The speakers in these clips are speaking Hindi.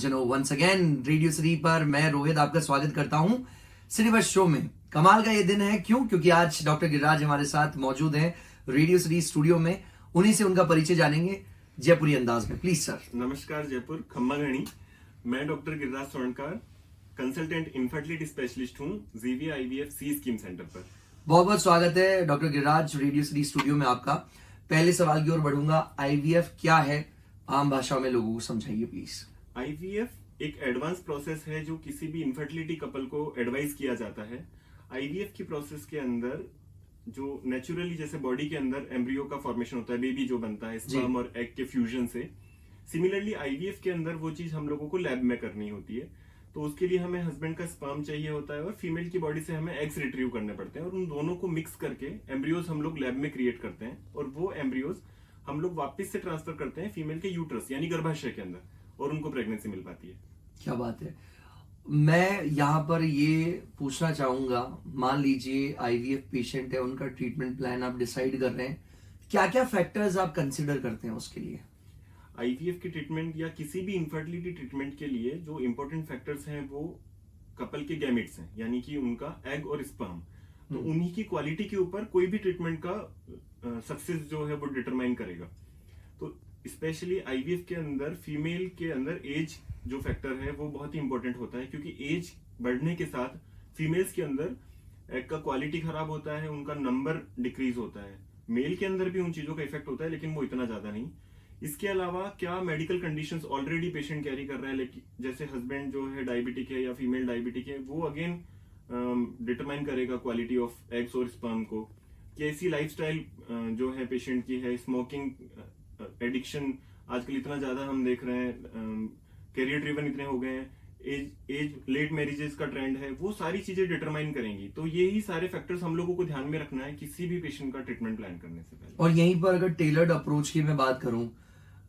सज्जनों, वंस अगेन रेडियो सिटी पर मैं रोहित आपका स्वागत करता हूं सिटी बस शो में। कमाल का ये दिन है, क्यों? क्योंकि आज डॉक्टर गिरिराज हमारे साथ मौजूद हैं रेडियो सिटी स्टूडियो में। उन्हीं से उनका परिचय जानेंगे जयपुरी अंदाज में। Please sir. नमस्कार जयपुर, खम्मा घणी। मैं डॉक्टर गिरिराज स्वर्णकार, कंसल्टेंट इनफर्टिलिटी स्पेशलिस्ट हूँ जीवी IVF सी स्कीम सेंटर पर। बहुत बहुत स्वागत है doctor Giriraj radio city studio में आपका। पहले सवाल की ओर बढ़ूंगा, IVF क्या है? आम भाषाओं में लोगों को समझाइए प्लीज। IVF एक एडवांस प्रोसेस है जो किसी भी इनफर्टिलिटी कपल को एडवाइस किया जाता है। IVF की प्रोसेस के अंदर जो नेचुरली जैसे बॉडी के अंदर एम्ब्रियो का फॉर्मेशन होता है, बेबी जो बनता है स्पर्म और एग के फ्यूजन से, सिमिलरली IVF के अंदर वो चीज हम लोगों को लैब में करनी होती है। तो उसके लिए हमें हस्बैंड का स्पर्म चाहिए होता है और फीमेल की बॉडी से हमें एग्स रिट्रीव करने पड़ते हैं और उन दोनों को मिक्स करके एम्ब्रियोज हम लोग लैब में क्रिएट करते हैं और वो एम्ब्रियोज हम लोग वापस से ट्रांसफर करते हैं फीमेल के यूट्रस यानी गर्भाशय के अंदर और उनको प्रेगनेंसी मिल पाती है। क्या बात है। मैं यहाँ पर ये पूछना चाहूंगा, मान लीजिए IVF पेशेंट है, उनका ट्रीटमेंट प्लान आप डिसाइड कर रहे हैं, क्या क्या फैक्टर्स आप कंसिडर करते हैं उसके लिए? IVF की ट्रीटमेंट या किसी भी इनफर्टिलिटी ट्रीटमेंट के लिए जो इंपॉर्टेंट फैक्टर्स हैं वो कपल के गैमेट्स हैं, यानी कि उनका एग और स्पर्म। तो उन्हीं की क्वालिटी के ऊपर कोई भी ट्रीटमेंट का सक्सेस जो है वो डिटरमाइन करेगा। तो स्पेशली IVF के अंदर फीमेल के अंदर एज जो फैक्टर है वो बहुत ही इंपॉर्टेंट होता है, क्योंकि एज बढ़ने के साथ फीमेल्स के अंदर एग का क्वालिटी खराब होता है, उनका नंबर डिक्रीज होता है। मेल के अंदर भी उन चीजों का इफेक्ट होता है लेकिन वो इतना ज्यादा नहीं। इसके अलावा क्या medical conditions already patient carry कर रहा है, लेकिन जैसे हस्बैंड जो है डायबिटिक है या फीमेल डायबिटिक है, वो अगेन डिटरमाइन करेगा क्वालिटी ऑफ एग्स और स्पर्म को। कैसी लाइफस्टाइल जो है पेशेंट की है, स्मोकिंग एडिक्शन आजकल इतना ज्यादा हम देख रहे हैं, कैरियर ड्रिवन इतने हो गए हैं, एज लेट मैरिजेस का ट्रेंड है, वो सारी चीजें डिटरमाइन करेंगी। तो यही सारे फैक्टर्स हम लोगों को ध्यान में रखना है किसी भी पेशेंट का ट्रीटमेंट प्लान करने से पहले। और यहीं पर अगर टेलर्ड अप्रोच की मैं बात करूं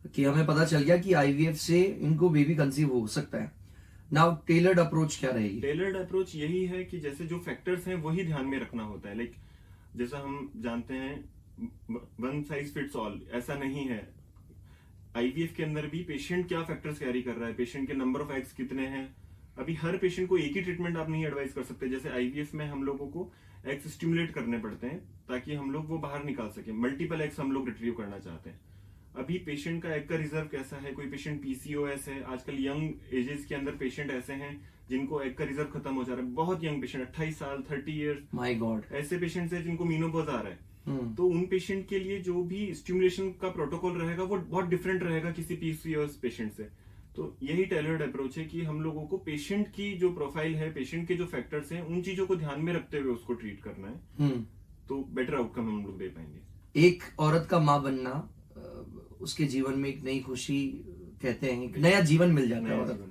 कि हमें पता चल गया कि IVF से इनको बेबी कंसीव हो सकता है, नाउ टेलर्ड अप्रोच क्या रहेगी? टेलर्ड अप्रोच यही है कि जैसे जो फैक्टर्स हैं वही ध्यान में रखना होता है। लाइक जैसा हम जानते हैं वन साइज फिट्स ऑल ऐसा नहीं है। IVF के अंदर भी पेशेंट क्या फैक्टर्स कैरी कर रहा है, पेशेंट के नंबर ऑफ एग्स कितने हैं, अभी हर पेशेंट को एक ही ट्रीटमेंट आप नहीं एडवाइस कर सकते। जैसे IVF में हम लोगों को एग्स स्टिमुलेट करने पड़ते हैं ताकि हम लोग वो बाहर निकाल सके। मल्टीपल एग्स हम लोग रिट्रीव करना चाहते हैं। अभी पेशेंट का एग का रिजर्व कैसा है, कोई पेशेंट PCOS है, आजकल यंग एजेस के अंदर पेशेंट ऐसे हैं जिनको एग का रिजर्व खत्म हो जा रहा है। बहुत यंग पेशेंट 28 साल 30 ईयर्स, माय गॉड, ऐसे पेशेंट्स हैं जिनको मीनोपॉज आ रहा है। तो उन पेशेंट के लिए जो भी स्टिमुलेशन का प्रोटोकॉल रहेगा वो बहुत डिफरेंट रहेगा किसी PCOS पेशेंट से। तो यही टेलर्ड अप्रोच है कि हम लोगों को पेशेंट की जो प्रोफाइल है, पेशेंट के जो फैक्टर्स हैं, उन चीजों को ध्यान में रखते हुए उसको ट्रीट करना है, तो बेटर आउटकम हम लोग दे पाएंगे। एक औरत का माँ बनना, उसके जीवन में एक नई खुशी, कहते हैं एक नया जीवन मिल जाता है औरत,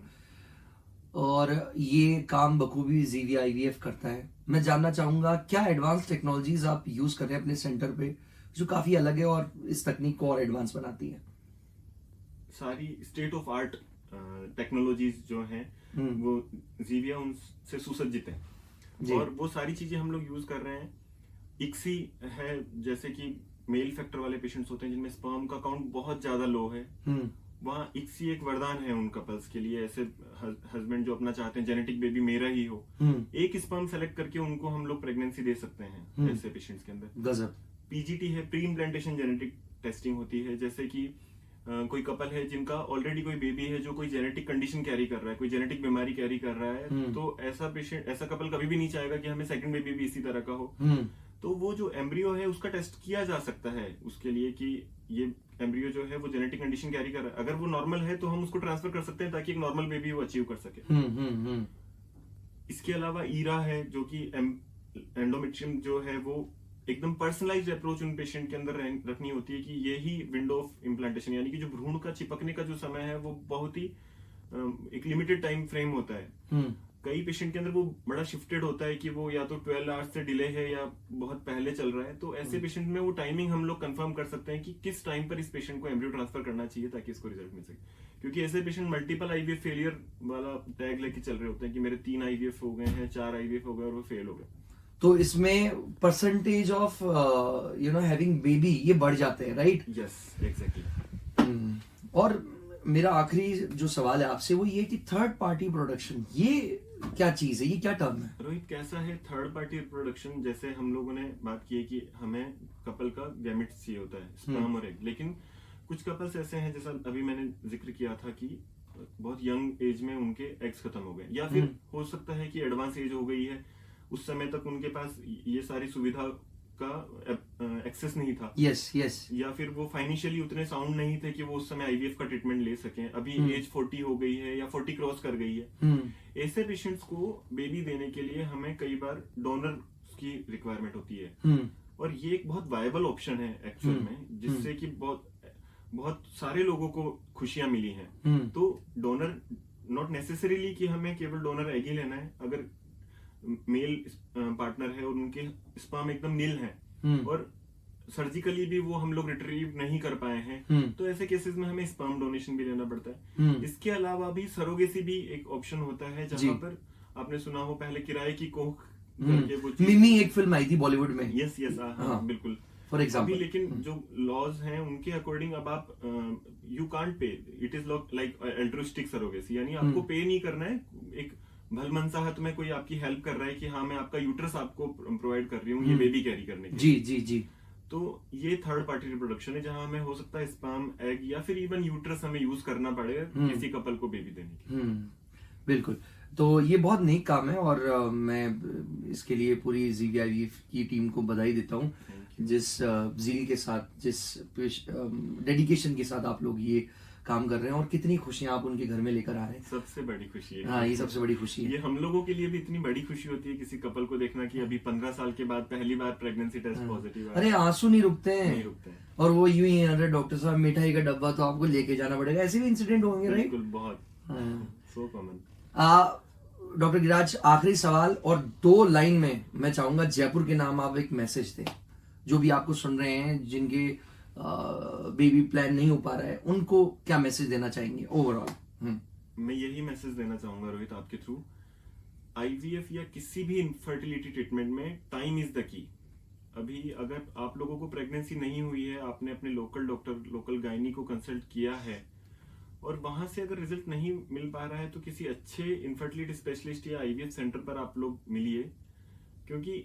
और ये काम बखूबी जीवी IVF करता है। मैं जानना चाहूंगा क्या एडवांस टेक्नोलॉजीज आप यूज कर रहे हैं अपने सेंटर पे जो काफी अलग है और इस तकनीक को और एडवांस बनाती है? सारी स्टेट ऑफ आर्ट टेक्नोलॉजीज जो हैं वो जीविया उनसे सुसज्जित है और वो सारी चीजें हम लोग यूज कर रहे हैं। ICSI है, जैसे कि मेल फैक्टर वाले पेशेंट्स होते हैं जिनमें स्पर्म का काउंट बहुत ज्यादा लो है, वहाँ ICSI एक वरदान है उन कपल्स के लिए। ऐसे हस्बैंड जो अपना चाहते हैं जेनेटिक बेबी मेरा ही हो, एक स्पर्म सेलेक्ट करके उनको हम लोग प्रेगनेंसी दे सकते हैं ऐसे पेशेंट्स के अंदर। गजब। PGT है, प्री इम्प्लांटेशन जेनेटिक टेस्टिंग होती है। जैसे कि कोई कपल है जिनका ऑलरेडी कोई बेबी है जो कोई जेनेटिक कंडीशन कैरी कर रहा है, कोई जेनेटिक बीमारी कैरी कर रहा है, तो ऐसा पेशेंट, ऐसा कपल कभी भी नहीं चाहेगा कि हमें सेकंड बेबी भी इसी तरह का हो। तो वो जो एम्ब्रियो है उसका टेस्ट किया जा सकता है उसके लिए कि ये एम्ब्रियो जो है वो जेनेटिक कंडीशन कैरी कर रहा है। अगर वो नॉर्मल है तो हम उसको ट्रांसफर कर सकते हैं ताकि एक नॉर्मल बेबी वो अचीव कर सके। इसके अलावा ईरा है जो कि एंडोमेट्रियम जो है वो एकदम पर्सनलाइज्ड अप्रोच उन पेशेंट के अंदर रखनी होती है कि यही विंडो ऑफ इम्प्लांटेशन, यानी कि जो भ्रूण का चिपकने का जो समय है वो बहुत ही एक लिमिटेड टाइम फ्रेम होता है। कई पेशेंट के अंदर वो बड़ा शिफ्टेड होता है कि वो या तो 12 आवर्स से डिले है या बहुत पहले चल रहा है। तो ऐसे पेशेंट में वो टाइमिंग हम लोग कंफर्म कर सकते हैं कि किस टाइम पर इस पेशेंट को एम्ब्रियो ट्रांसफर करना चाहिए ताकि इसको रिजल्ट मिल सके। क्योंकि ऐसे पेशेंट मल्टीपल IVF फेलियर वाला टैग लेके चल रहे होते हैं कि मेरे 3 IVF हो गए हैं, 4 IVF हो गए और वो फेल हो गए। तो इसमें परसेंटेज ऑफ हैविंग बेबी ये बढ़ जाते हैं, राइट? Yes, exactly. और मेरा आखिरी जो सवाल है आपसे वो ये कि थर्ड पार्टी प्रोडक्शन ये क्या चीज है, ये क्या टर्म है? रोहित, कैसा है थर्ड पार्टी रिप्रोडक्शन? जैसे हम लोगों ने बात की है कि हमें कपल का गैमेट्स चाहिए होता है, स्पर्म और एग, लेकिन कुछ कपल्स ऐसे हैं, जैसा अभी मैंने जिक्र किया था कि बहुत यंग एज में उनके एग्स खत्म हो गए, या फिर हो सकता है कि एडवांस एज हो गई है, उस समय तक उनके पास ये सारी सुविधा का एक्सेस नहीं था। Yes yes. या फिर वो फाइनेंशियली उतने साउंड नहीं थे कि वो उस समय आईवीएफ का ट्रीटमेंट ले सकें। अभी एज 40 हो गई है या 40 क्रॉस कर गई है। ऐसे पेशेंट्स को बेबी देने के लिए हमें कई बार डोनर की रिक्वायरमेंट होती है, और ये एक बहुत वायबल ऑप्शन है एक्चुअल में, जिससे कि बहुत सारे लोगों को खुशियां मिली हैं। तो डोनर नॉट नेसेसरीली कि हमें केवल डोनर एग ही लेना है। अगर मेल पार्टनर है और उनके स्पर्म एकदम नील है और सर्जिकली भी वो हम लोग रिट्रीव नहीं कर पाए हैं, तो ऐसे केसेस में हमें स्पर्म डोनेशन भी लेना पड़ता है। इसके अलावा भी सरोगेसी भी एक ऑप्शन होता है, जहां पर आपने सुना हो पहले किराए की कोख करके वो मिमी एक फिल्म आई थी बॉलीवुड में। यस यस, हाँ बिल्कुल। फॉर एग्जाम्पल, लेकिन जो लॉज हैं उनके अकॉर्डिंग अब आप you can't pay, it is like altruistic surrogacy, यानी आपको पे नहीं करना है। एक भलमनसाहत में कोई आपकी हेल्प कर रहा है कि हाँ मैं आपका यूट्रस आपको प्रोवाइड कर रही हूँ ये बेबी कैरी करने के लिए। जी जी जी। तो ये थर्ड पार्टी रिप्रोडक्शन है, जहां हमें हो सकता है स्पर्म, एग या फिर इवन यूट्रस हमें यूज करना पड़ेगा किसी कपल को बेबी देने के लिए। बिल्कुल। तो ये बहुत नेक काम है और मैं इसके लिए पूरी जीवीआईवीएफ की टीम को बधाई देता हूँ, जिस जील के साथ, जिस डेडिकेशन के साथ आप लोग ये काम कर रहे हैं और कितनी खुशियां आप उनके घर में लेकर आ रहे हैं। सबसे बड़ी खुशी है। हाँ, ये सबसे बड़ी खुशी है। ये हम लोगों के लिए भी इतनी बड़ी खुशी होती है किसी कपल को देखना कि अभी 15 साल के बाद पहली बार प्रेगनेंसी टेस्ट पॉजिटिव आया। अरे आंसू नहीं रुकते हैं, नहीं रुकते हैं। और वो यूं ही, अरे डॉक्टर साहब मिठाई का डब्बा तो आपको लेके जाना पड़ेगा, ऐसे भी इंसिडेंट होंगे, राइट? बिल्कुल, बहुत सो कॉमन। डॉक्टर गिरिराज, आखिरी सवाल और 2 लाइन में मैं चाहूंगा जयपुर के नाम आप एक मैसेज दें, जो भी आपको सुन रहे हैं, जिनके बेबी प्लान नहीं हो पा रहा है, उनको क्या मैसेज देना चाहेंगे ओवरऑल? मैं यही मैसेज देना चाहूंगा रोहित आपके थ्रू, आईवीएफ या किसी भी इनफर्टिलिटी ट्रीटमेंट में टाइम इज द की। अभी अगर आप लोगों को प्रेगनेंसी नहीं हुई है, आपने अपने लोकल डॉक्टर, लोकल गायनी को कंसल्ट किया है और वहां से अगर रिजल्ट नहीं मिल पा रहा है, तो किसी अच्छे इनफर्टिलिटी स्पेशलिस्ट या आईवीएफ सेंटर पर आप लोग मिलिए, क्योंकि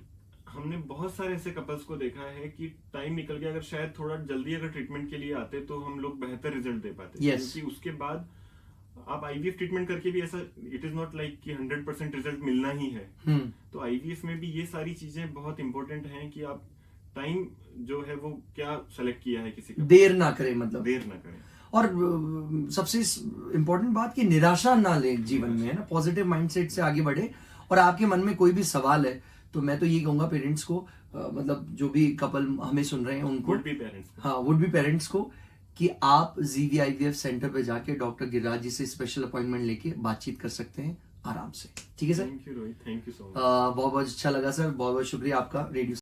हमने बहुत सारे ऐसे कपल्स को देखा है कि टाइम निकल गया, अगर शायद थोड़ा जल्दी अगर ट्रीटमेंट के लिए आते तो हम लोग बेहतर रिजल्ट दे पाते। क्योंकि उसके बाद आप आईवीएफ ट्रीटमेंट करके भी ऐसा, इट इज नॉट लाइक कि 100% रिजल्ट मिलना ही है। तो आईवीएफ में भी ये सारी चीजें बहुत इंपॉर्टेंट हैं कि आप टाइम जो है वो क्या सेलेक्ट किया है, किसी का देर ना करें, मतलब देर ना करें। और सबसे इम्पोर्टेंट बात कि निराशा ना ले जीवन में, है ना, पॉजिटिव माइंडसेट से आगे बढ़े। और आपके मन में कोई भी सवाल है तो मैं तो ये कहूंगा पेरेंट्स को, मतलब जो भी कपल हमें सुन रहे हैं उनको, वुड बी पेरेंट्स को, कि आप जीवीआईवीएफ सेंटर पे जाके डॉक्टर गिरिराज जी से स्पेशल अपॉइंटमेंट लेके बातचीत कर सकते हैं आराम से। ठीक है sir? Thank you Rohit, thank you so much. बहुत बहुत अच्छा लगा सर, बहुत बहुत शुक्रिया आपका रेडियो